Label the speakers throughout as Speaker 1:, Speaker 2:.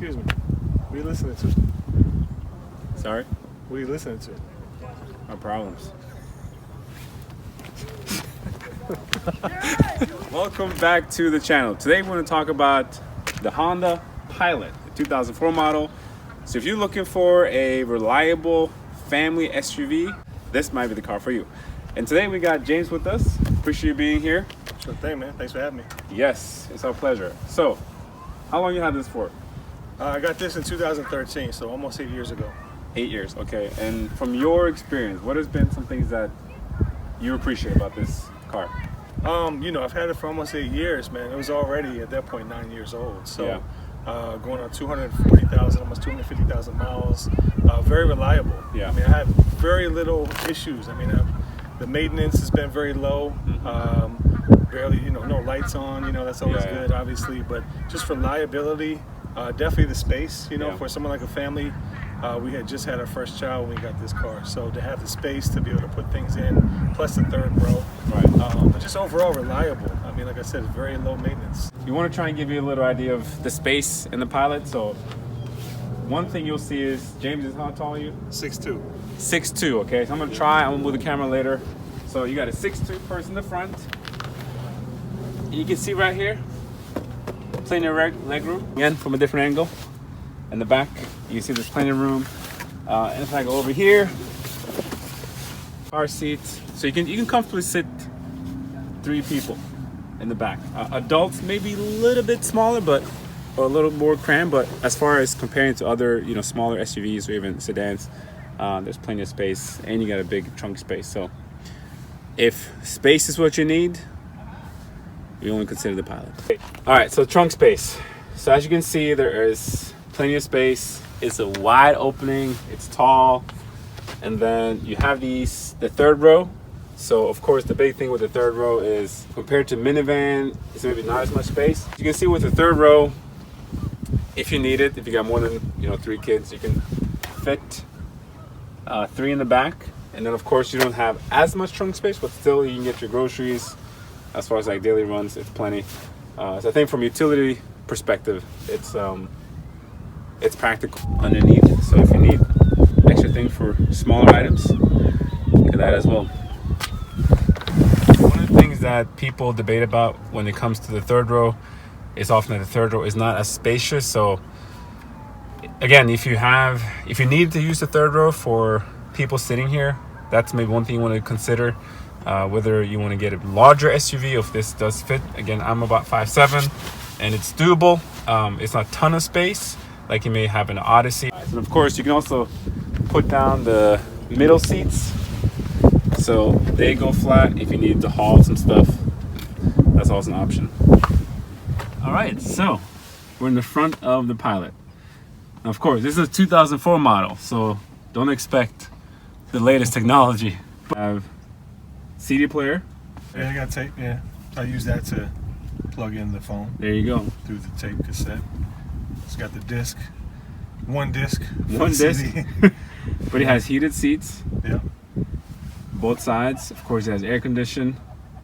Speaker 1: Excuse me. What are you listening to?
Speaker 2: Sorry?
Speaker 1: What are you listening to?
Speaker 2: Our problems. Welcome back to the channel. Today we're going to talk about the Honda Pilot, the 2004 model. So if you're looking for a reliable family SUV, this might be the car for you. And today we got James with us. Appreciate you being here.
Speaker 1: Sure thing, man. Thanks for having me.
Speaker 2: Yes, it's our pleasure. So, how long you had this for?
Speaker 1: I got this in 2013, so almost 8 years ago.
Speaker 2: 8 years, okay. And from your experience, what has been some things that you appreciate about this car?
Speaker 1: I've had it for almost 8 years, man. It was already at that point 9 years old. So
Speaker 2: yeah.
Speaker 1: Going on 240,000, almost 250,000 miles. Very reliable.
Speaker 2: Yeah.
Speaker 1: I mean, I had very little issues. I mean, the maintenance has been very low. Barely, no lights on. That's always good, obviously. But just reliability, definitely the space. For someone like a family. We had just had our first child when we got this car, so to have the space to be able to put things in, plus the third row,
Speaker 2: Right.
Speaker 1: but just overall reliable. I mean, like I said, very low maintenance.
Speaker 2: You want to try and give you a little idea of the space in the Pilot. So one thing you'll see is, James, is how tall are you?
Speaker 1: 6'2".
Speaker 2: 6'2", okay? So I'm going to move the camera later. So you got a 6'2" person in the front. You can see right here, plenty of leg room. Again, from a different angle. In the back, you can see there's plenty of room. And if I go over here, car seats. So you can comfortably sit 3 people in the back. Adults maybe a little bit smaller, or a little more cramped. But as far as comparing to other, smaller SUVs or even sedans, there's plenty of space, and you got a big trunk space. So if space is what you need, you only consider the Pilot. All right, so trunk space. So as you can see, there is plenty of space. It's a wide opening, it's tall, and then you have the third row. So of course the big thing with the third row is, compared to minivan, it's maybe not as much space. You can see with the third row, if you need it, if you got more than 3 kids, you can fit 3 in the back. And then of course you don't have as much trunk space, but still you can get your groceries. As far as like daily runs, it's plenty. So I think from utility perspective, it's practical underneath. So if you need extra things for smaller items, look at that as well. One of the things that people debate about when it comes to the third row is often that the third row is not as spacious. So again, if you need to use the third row for people sitting here, that's maybe one thing you want to consider. Whether you want to get a larger SUV, if this does fit. Again, I'm about 5'7", and it's doable. It's not a ton of space like you may have in an Odyssey. And of course, you can also put down the middle seats, so they go flat if you need to haul some stuff. That's also an option. All right, so we're in the front of the Pilot. Now, of course, this is a 2004 model, so don't expect the latest technology. I have CD player.
Speaker 1: Yeah, I got tape. Yeah, I use that to plug in the phone.
Speaker 2: There you go.
Speaker 1: Through the tape cassette. It's got the disc. One disc.
Speaker 2: But it has heated seats.
Speaker 1: Yeah.
Speaker 2: Both sides. Of course, it has air condition.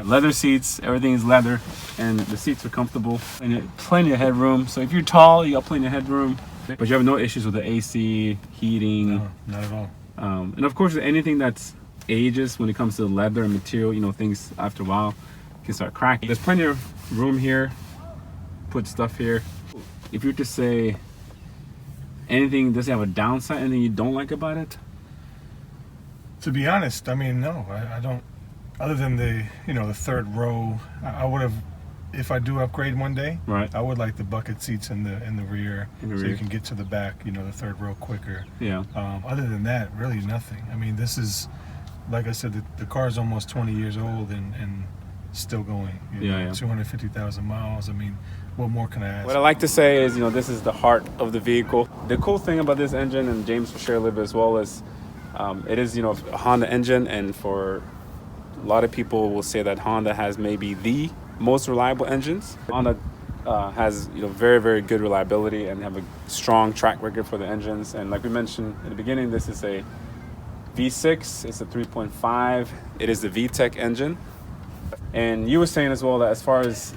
Speaker 2: Leather seats. Everything is leather, and the seats are comfortable. And plenty of headroom. So if you're tall, you got plenty of headroom. But you have no issues with the AC, heating.
Speaker 1: No, not at all.
Speaker 2: And of course, anything that's ages when it comes to the leather and material, things after a while can start cracking. There's plenty of room here. Put stuff here. If you were to say anything, does it have a downside? Anything you don't like about it?
Speaker 1: To be honest, I mean, no, I don't. Other than the third row, I would have, if I do upgrade one day,
Speaker 2: right,
Speaker 1: I would like the bucket seats in the rear, so you can get to the back, the third row quicker.
Speaker 2: Yeah.
Speaker 1: Other than that, really nothing. I mean, this is, like I said, the car is almost 20 years old and still going. 250,000 miles. I mean, what more can I ask?
Speaker 2: What I like to say is, this is the heart of the vehicle. The cool thing about this engine, and James will share a little bit as well, is it is, a Honda engine, and for a lot of people will say that Honda has maybe the most reliable engines. Honda has very, very good reliability and have a strong track record for the engines. And like we mentioned in the beginning, this is a V6. It's a 3.5. It is the VTEC engine. And you were saying as well that as far as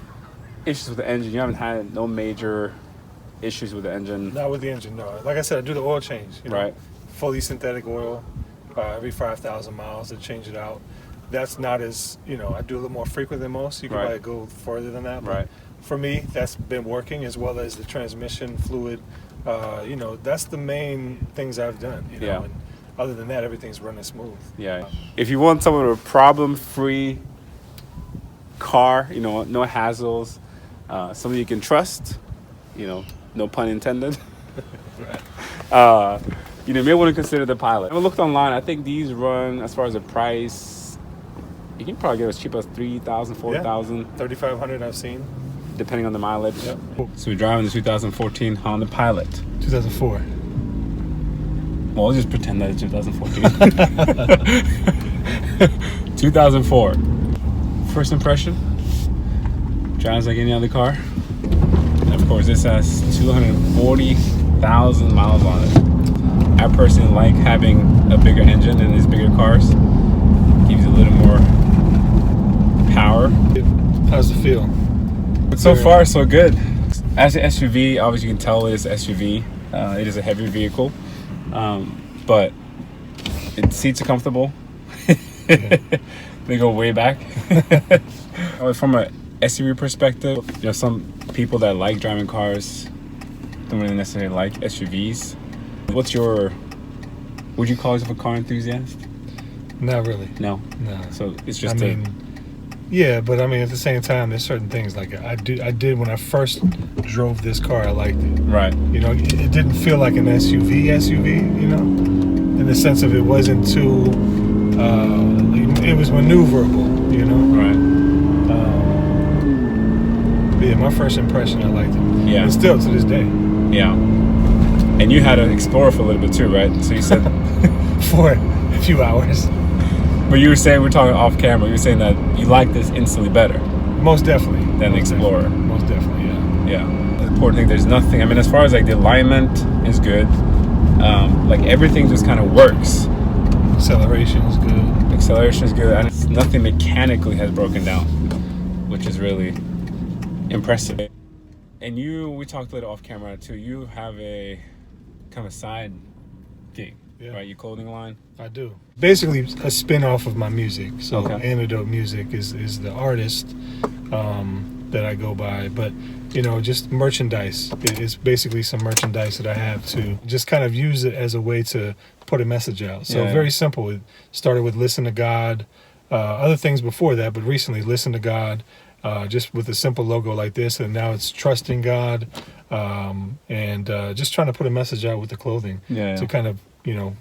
Speaker 2: issues with the engine, you haven't had no major issues with the engine.
Speaker 1: Not with the engine, no. Like I said, I do the oil change. You know,
Speaker 2: Right.
Speaker 1: Fully synthetic oil, every 5,000 miles to change it out. That's not as, I do a little more frequent than most. You can
Speaker 2: Right.
Speaker 1: probably go further than that. But
Speaker 2: Right.
Speaker 1: for me, that's been working, as well as the transmission fluid. That's the main things I've done.
Speaker 2: Yeah.
Speaker 1: And other than that, everything's running smooth.
Speaker 2: Yeah. If you want someone with a problem-free car, no hassles, somebody you can trust, no pun intended. You may want to consider the Pilot. I looked online. I think these run, as far as the price, you can probably get as cheap as $3,000, $4,000.
Speaker 1: 3,500 I've seen.
Speaker 2: Depending on the mileage.
Speaker 1: Yep.
Speaker 2: So we're driving the 2014 Honda Pilot.
Speaker 1: 2004.
Speaker 2: Well, I'll just pretend that it's 2014. 2004. First impression? Drives like any other car. And of course, this has 240,000 miles on it. I personally like having a bigger engine in these bigger cars. Gives you a little more power.
Speaker 1: How's it feel?
Speaker 2: But so far, so good. As an SUV, obviously you can tell it is an SUV. It is a heavy vehicle, but its seats are comfortable. They go way back. From an SUV perspective, some people that like driving cars don't really necessarily like SUVs. Would you call yourself a car enthusiast?
Speaker 1: Not really.
Speaker 2: No. So it's just
Speaker 1: yeah, but at the same time, there's certain things like I did when I first drove this car. I liked it.
Speaker 2: Right.
Speaker 1: It didn't feel like an SUV, in the sense of it wasn't too. It was maneuverable,
Speaker 2: Right.
Speaker 1: But yeah, my first impression, I liked it.
Speaker 2: Yeah.
Speaker 1: And still to this day.
Speaker 2: Yeah. And you had an Explorer for a little bit too, right? So you said
Speaker 1: for a few hours.
Speaker 2: But you were saying, we're talking off camera, you were saying that you like this instantly better.
Speaker 1: Most definitely.
Speaker 2: Than the Explorer.
Speaker 1: Most definitely, yeah.
Speaker 2: Yeah. The important thing, there's nothing, as far as like the alignment is good. Like everything just kind of works.
Speaker 1: Acceleration is good.
Speaker 2: Acceleration is good. And nothing mechanically has broken down, which is really impressive. And we talked a little off camera too, you have a kind of side gig, right? Your clothing line?
Speaker 1: I do. Basically a spin-off of my music. So
Speaker 2: Okay.
Speaker 1: Antidote Music is the artist that I go by. But, just merchandise. It's basically some merchandise that I have to just kind of use it as a way to put a message out. So very simple. It started with Listen to God. Other things before that, but recently Listen to God. Just with a simple logo like this, and now it's Trusting God, and just trying to put a message out with the clothing to kind of,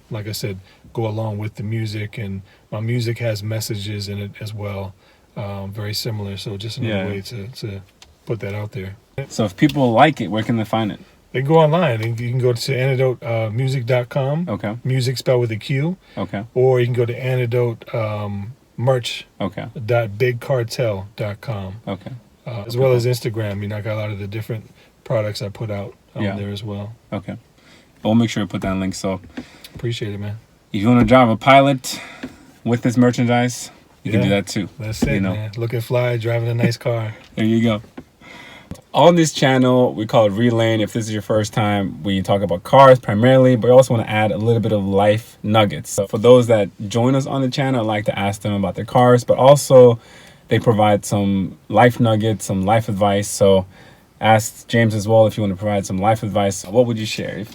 Speaker 1: like I said, go along with the music, and my music has messages in it as well, very similar. So just another way to put that out there.
Speaker 2: So if people like it, where can they find it?
Speaker 1: They can go online, and you can go to antidotemusic.com.
Speaker 2: Okay.
Speaker 1: Music spelled with a Q.
Speaker 2: Okay.
Speaker 1: Or you can go to antidote merch.
Speaker 2: Okay.
Speaker 1: .bigcartel.com.
Speaker 2: Okay.
Speaker 1: As well as Instagram. I got a lot of the different products I put out on there as well.
Speaker 2: Okay. We'll make sure to put that link. So
Speaker 1: appreciate it, man.
Speaker 2: If you want to drive a Pilot with this merchandise, you can do that too.
Speaker 1: That's it, man. Looking fly, driving a nice car.
Speaker 2: There you go. On this channel, we call it Relaying. If this is your first time, we talk about cars primarily, but we also want to add a little bit of life nuggets. So for those that join us on the channel, I'd like to ask them about their cars, but also they provide some life nuggets, some life advice. So ask James as well if you want to provide some life advice. What would you share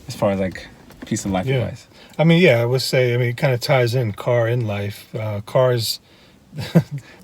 Speaker 2: as far as like a piece of life advice?
Speaker 1: I would say, it kind of ties in car and life. Cars,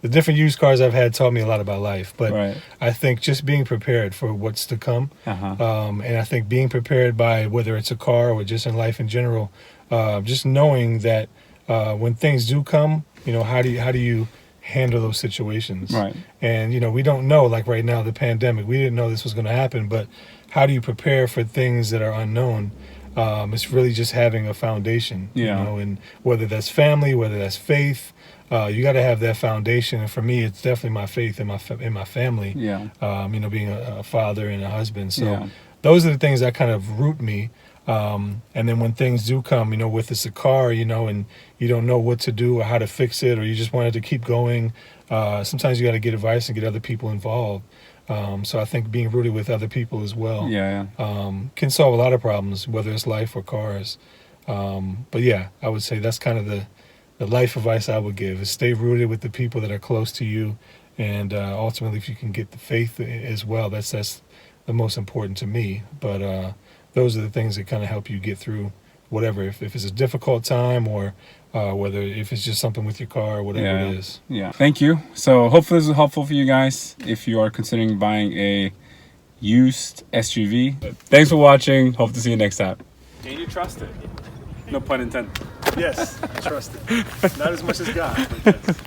Speaker 1: the different used cars I've had taught me a lot about life, but I think just being prepared for what's to come, and I think being prepared by whether it's a car or just in life in general, just knowing that when things do come, how do you handle those situations?
Speaker 2: Right.
Speaker 1: And we don't know, like right now, the pandemic, we didn't know this was going to happen, but how do you prepare for things that are unknown? It's really just having a foundation, and whether that's family, whether that's faith. You got to have that foundation, and for me, it's definitely my faith in my family. Being a father and a husband. So those are the things that kind of root me. And then when things do come, with it's a car, and you don't know what to do or how to fix it, or you just wanted to keep going. Sometimes you got to get advice and get other people involved. So I think being rooted with other people as well can solve a lot of problems, whether it's life or cars. But yeah, I would say that's kind of the life advice I would give, is stay rooted with the people that are close to you. And ultimately, if you can get the faith as well, that's the most important to me. But those are the things that kind of help you get through whatever, if it's a difficult time, or whether if it's just something with your car or whatever it is.
Speaker 2: Yeah. Thank you. So hopefully this is helpful for you guys if you are considering buying a used SUV. Thanks for watching. Hope to see you next time. And you trust it. No pun intended.
Speaker 1: Yes, I trust it. Not as much as God, but yes.